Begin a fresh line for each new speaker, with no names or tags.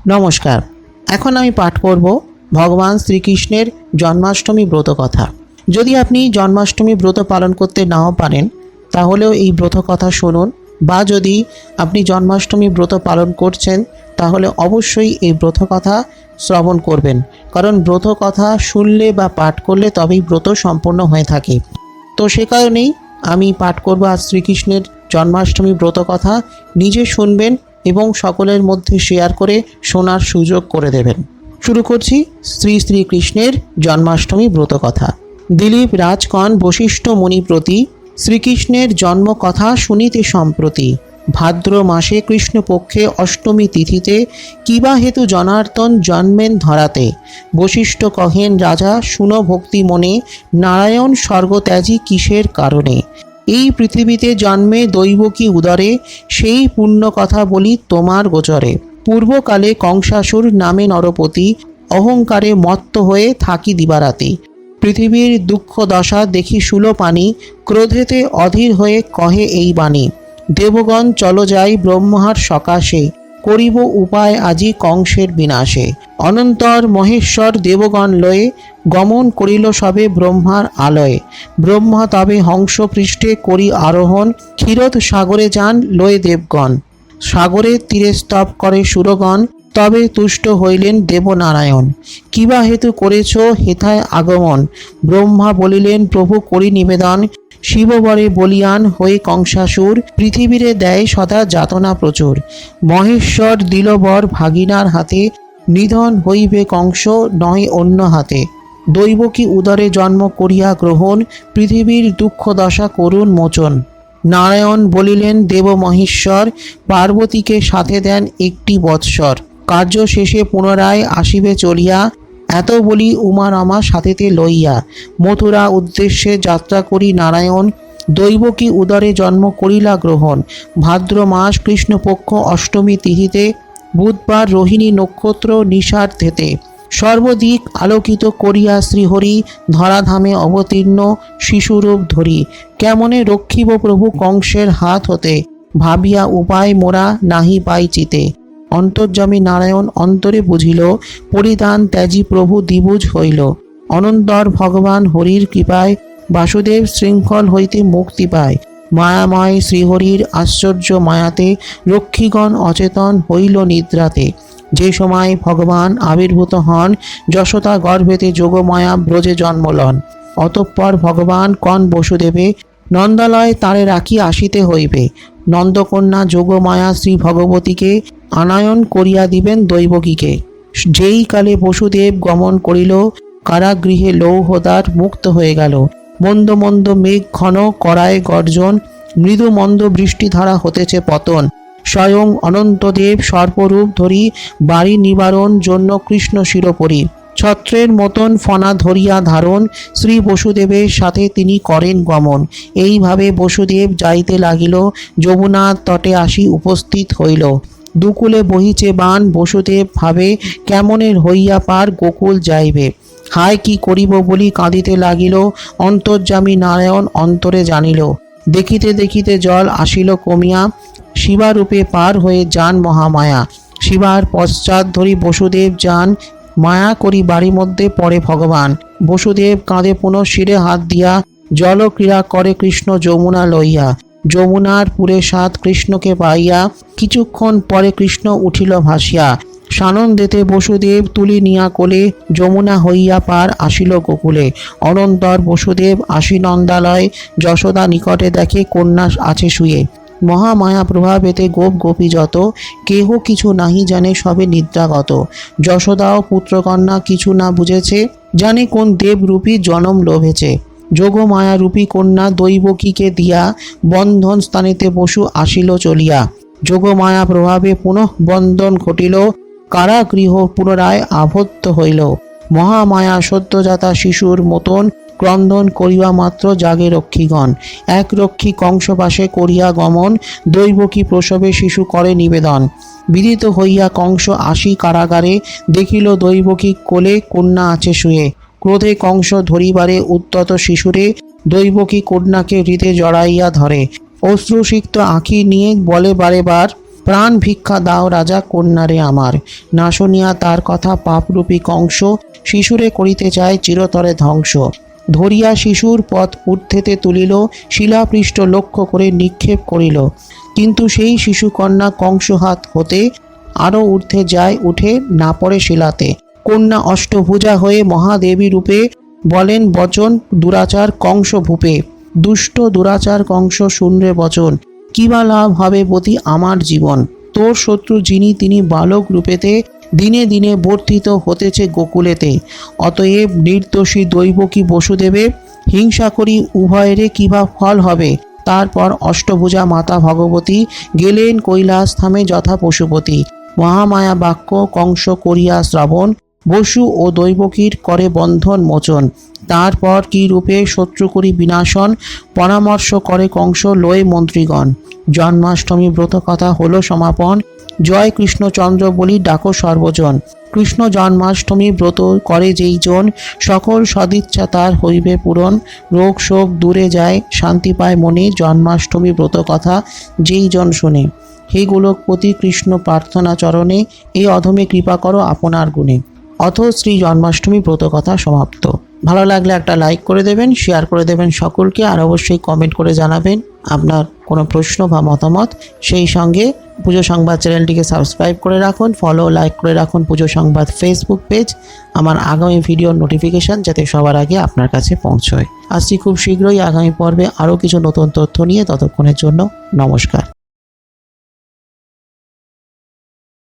নমস্কার। এখন আমি পাঠ করব ভগবান শ্রীকৃষ্ণের জন্মাষ্টমী ব্রত কথা। যদি আপনি জন্মাষ্টমী ব্রত পালন করতে নাও পারেন তাহলেও এই ব্রত কথা শুনুন, বা যদি আপনি জন্মাষ্টমী ব্রত পালন করছেন তাহলে অবশ্যই এই ব্রত কথা শ্রবণ করবেন, কারণ ব্রত কথা শুনলে বা পাঠ করলে তবেই ব্রত সম্পূর্ণ হয়ে থাকে। তো সে কারণেই আমি পাঠ করব আজ শ্রীকৃষ্ণের জন্মাষ্টমী ব্রত কথা। নিজে শুনবেন এবং সকলের মধ্যে শেয়ার করে শোনার সুযোগ করে দেবেন। শুরু করছি শ্রীকৃষ্ণের জন্মাষ্টমী ব্রত কথা। দিলীপ রাজকন বশিষ্ঠ মুনি প্রতি শ্রীকৃষ্ণের জন্ম কথা শুনিতে সম্প্রতি। ভাদ্র মাসে কৃষ্ণপক্ষে অষ্টমী তিথিতে কিবা হেতু জনার্দন জন্মেন ধরাতে। বশিষ্ঠ কহেন রাজা শুনো ভক্তি মনে, নারায়ণ স্বর্গত্যাজি কিসের কারণে। এই পৃথিবীতে জন্মে দৈবকী উদরে, সেই পুণ্য কথা বলি তোমার গোচরে। পূর্বকালে কংসাসুর নামে নরপতি, অহংকারে মত্ত হয়ে থাকি দিবারাতি। পৃথিবীর দুঃখ দশা দেখি শূলপাণি, ক্রোধেতে অধীর হয়ে কহে এই বাণী। দেবগণ চলো যাই ব্রহ্মার সকাশে, করিব উপায় আজি কংসের বিনাশে। অনন্তর মহেশ্বর দেবগণ লয়ে, গমন করিল সবে ব্রহ্মার আলয়ে। ব্রহ্মা তবে হংস পৃষ্ঠে করি আরোহণ, ক্ষীরোদ সাগরে যান লয়ে দেবগণ। সাগরের তীরে স্তব করে সুরগণ, তবে তুষ্ট হইলেন দেবনারায়ণ। কিবা হেতু করেছ হেথায় আগমন, ব্রহ্মা বলিলেন প্রভু করি নিবেদন। শিববরে বলিয়ান হয়ে কংসাসুর, পৃথিবীরে দেয় সদা যাতনা প্রচুর। মহেশ্বর দিল বর ভাগিনার হাতে, নিধন হইবে কংস নয় অন্য হাতে। দৈবকী উদরে জন্ম করিয়া গ্রহণ, পৃথিবীর দুঃখ দশা করুণ মোচন। নারায়ণ বলিলেন দেব মহেশ্বর, পার্বতীকে সাথে দেন একটি বৎসর। কার্য শেষে পুনরায় আসিবে চলিয়া, এত বলি উমা রমা সাথেতে লইয়া। মথুরা উদ্দেশ্যে যাত্রা করি নারায়ণ, দৈবকী উদরে জন্ম করিলা গ্রহণ। ভাদ্র মাস কৃষ্ণপক্ষ অষ্টমী তিথিতে, বুধবার রোহিণী নক্ষত্র নিশার্ধেতে। সর্বদিক আলোকিত করিয়া শ্রীহরি, ধরাধামে অবতীর্ণ শিশুরূপ ধরি। কেমনে রক্ষিব প্রভু কংসের হাত হতে, ভাবিয়া উপায় মোরা নাহি পাই চিতে। অন্তর্যামী নারায়ণ অন্তরে বুঝিল, পরিধান ত্যাজি প্রভু দ্বিভুজ হইল। অনন্তর ভগবান হরির কৃপায়, বাসুদেব শৃঙ্খল হইতে মুক্তি পায়। মায়াময় শ্রীহরির আশ্চর্য মায়াতে, রক্ষীগণ অচেতন হইল নিদ্রাতে। যে সময় ভগবান আবির্ভূত হন, যশোদা গর্ভেতে যোগমায়া ব্রজে জন্মলন। অতঃপর ভগবান কন বসুদেবে, নন্দালয় তারে রাখি আসিতে হইবে। নন্দকন্যা যোগমায়া শ্রী ভগবতীকে, আনয়ন করিয়া দিবেন দৈবকীকে। যেই কালে বসুদেব গমন করিল, কারাগৃহে লৌহদ্বার মুক্ত হয়ে গেল। মন্দ মন্দ মেঘ ঘন করায় গর্জন, মৃদু মন্দ বৃষ্টিধারা হতেছে পতন। স্বয়ং অনন্তদেব সর্পরূপ ধরি, বাড়ি নিবারণ জন্য কৃষ্ণ শিরোপরি। ছত্রের মতন ফনা ধরিয়া ধারণ, শ্রী বসুদেবের সাথে তিনি করেন গমন। এইভাবে বসুদেব যাইতে লাগিল, যমুনার তটে আসি উপস্থিত হইল। দুকুলে বহিছে বান, বসুদেব ভাবে কেমনের হইয়া পার গোকুল যাইবে। হায় কি করিব বলি কাঁদিতে লাগিল, অন্তর্যামী নারায়ণ অন্তরে জানিল। দেখিতে দেখিতে জল আসিল কমিয়া, শিবারূপে পার হয়ে যান মহামায়া। শিবার পশ্চাৎ ধরি বসুদেব যান, মায়া করি বাড়ি মধ্যে পড়ে ভগবান। বসুদেব কাঁধে পুনঃ শিরে হাত দিয়া, জল ক্রীড়া করে কৃষ্ণ যমুনা লইয়া। যমুনার পুরে সাত কৃষ্ণকে পাইয়া, কিছুক্ষণ পরে কৃষ্ণ উঠিল ভাসিয়া। সানন্দেতে বসুদেব তুলি নিয়া কোলে, যমুনা হইয়া পার আসিল গোকুলে। অনন্তর বসুদেব আসি নন্দালয়, যশোদা নিকটে দেখে কন্যা আছে শুয়ে। মহামায়া প্রভাবেতে গোপ গোপী যত, কেহ কিছু নাহি জানে সবে নিদ্রাগত। যশোদাও পুত্রকন্যা কিছু না বুঝেছে, জানে কোন দেবরূপী জনম লোভেছে। যোগমায়া রূপী কন্যা দৈবকীকে দিয়া, বন্ধন স্থানেতে বসু আসিল চলিয়া। যোগমায়া প্রভাবে পুনঃ বন্ধন ঘটিল, কারাগৃহ পুনরায় আবদ্ধ হইল। মহামায়া সদ্যজাতা শিশুর মতন, ক্রন্দন করিবা মাত্র জাগে রক্ষীগণ। এক রক্ষী কংসবাসে করিয়া গমন, দৈবকী প্রসবে শিশু করে নিবেদন। বিদিত হইয়া কংস আসি কারাগারে, দেখিল দৈবকী কোলে কন্যা আছে শুয়ে। ক্রোধে কংস ধরিবারে উদ্যত শিশুরে, দৈবকী কন্যাকে হৃদে জড়াইয়া ধরে। অশ্রুসিক্ত আঁখি নিয়ে বলে বারে বার, প্রাণ ভিক্ষা দাও রাজা কন্যারে আমার। না শুনিয়া তার কথা পাপরূপী কংস শিশুরে করিতে চায় চিরতরে ধ্বংস। ধরিয়া শিশুর পথ ঊর্ধ্বেতে তুলিল, শিলাপৃষ্ঠ লক্ষ্য করে নিক্ষেপ করিল। কিন্তু সেই শিশুকন্যা কংস হাত হতে আরও ঊর্ধ্বে যায়, উঠে না পড়ে শিলাতে। কন্যা অষ্টভুজা হয়ে মহাদেবী রূপে বলেন বচন দুরাচার কংস ভূপে। দুষ্ট দুরাচার কংস শুনরে বচন, কিবা লাভ হবে বতি আমার জীবন। তোর শত্রু যিনি তিনি বালক রূপেতে দিনে দিনে বর্ধিত হতেছে গোকুলেতে। অতএব নির্দোষী দৈবকী বসুদেবে হিংসা করি উভয়েরে কিবা ফল হবে। তারপর অষ্টভুজা মাতা ভগবতী গেলেন কৈলাস ধামে যথা পশুপতি। মহামায়া বাক্য কংস করিয়া শ্রবণ, বসু ও দৈবকীর করে বন্ধন মোচন। তারপর কি রূপে শত্রু করি বিনাশন, পরামর্শ করে কংস লয়ে মন্ত্রীগণ। জন্মাষ্টমী ব্রত কথা হলো সমাপন, জয় কৃষ্ণচন্দ্র বলি ডাকো সর্বজন। কৃষ্ণ জন্মাষ্টমী ব্রত করে যেই জন, সকল সদিচ্ছা তার হইবে পূরণ। রোগ শোক দূরে যায়, শান্তি পায় মনে, জন্মাষ্টমী ব্রত কথা যেই জন শুনে। হে গোলকপতি কৃষ্ণ প্রার্থনা চরণে, এই অধমে কৃপা করো আপনার গুণে। অথ শ্রী জন্মাষ্টমী ব্রত কথা সমাপ্ত। ভালো লাগলে একটা লাইক করে দেবেন, শেয়ার করে দেবেন সকলকে, আর অবশ্যই কমেন্ট করে জানাবেন আপনার কোনো প্রশ্ন বা মতামত। সেই সঙ্গে পুজো সংবাদ চ্যানেলটিকে সাবস্ক্রাইব করে রাখুন, ফলো লাইক করে রাখুন পুজো সংবাদ ফেসবুক পেজ, আমার আগামী ভিডিওর নোটিফিকেশান যাতে সবার আগে আপনার কাছে পৌঁছয়। আসছি খুব শীঘ্রই আগামী পর্বে আরও কিছু নতুন তথ্য নিয়ে, ততক্ষণের জন্য নমস্কার।